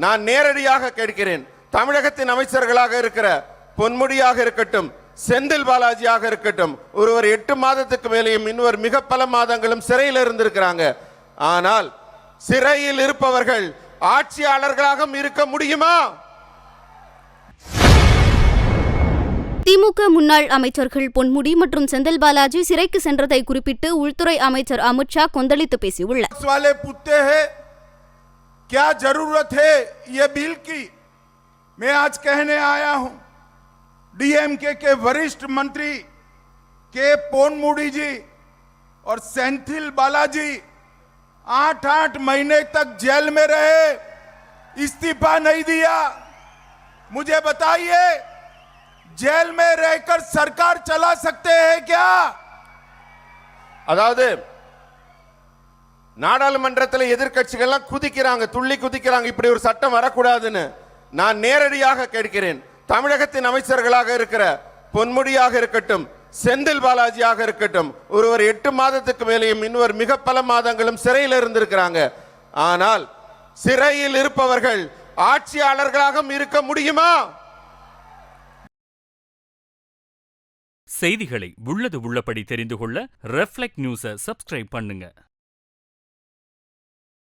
நான் நேரடியாக கேட்கிறேன். தமிழகத்தின் அமைச்சர்களாக இருக்கிற பொன்முடியாக இருக்கட்டும், செந்தில் பாலாஜியாக இருக்கட்டும், ஒருவர் 8 மாதத்துக்கு மேலேயும் இன்னொரு மிக பல மாதங்களும் சிறையில் இருந்திருக்கிறாங்க. ஆனால் சிறையில் இருப்பவர்கள் ஆட்சியாளர்களாக இருக்க முடியுமா? திமுக முன்னாள் அமைச்சர்கள் பொன்முடி மற்றும் செந்தில் பாலாஜி சிறைக்கு சென்றதை குறிப்பிட்டு உள்துறை அமைச்சர் அமித்ஷா கொந்தளித்து பேசியுள்ளார். क्या जरूरत है ये बिल की? मैं आज कहने आया हूं, डीएमके के वरिष्ठ मंत्री के पोनमुडी जी और सेंथिल बालाजी 8-8 महीने तक जेल में रहे, इस्तीफा नहीं दिया। मुझे बताइए, जेल में रहकर सरकार चला सकते हैं क्या? அதாவது நாடாளுமன்றத்தில் எதிர்க்கட்சிகள்லாம் குதிக்கிறாங்க, துள்ளி குதிக்கிறாங்க, இப்படி ஒரு சட்டம் வரக்கூடாதுன்னு. நான் நேரடியாக கேட்கிறேன். தமிழகத்தின் அமைச்சர்களாக இருக்கிற பொன்முடியாக இருக்கட்டும், செந்தில் பாலாஜியாக இருக்கட்டும், ஒருவர் 8 மாதத்துக்கு மேலேயும் இன்னொரு மிக பல மாதங்களும் சிறையில் இருந்திருக்கிறாங்க. ஆனால் சிறையில் இருப்பவர்கள் ஆட்சியாளர்களாக இருக்க முடியுமா? செய்திகளை உள்ளது உள்ளபடி தெரிந்து கொள்ள ரெஃப்ளெக்ட் நியூஸை சப்ஸ்கிரைப் பண்ணுங்க.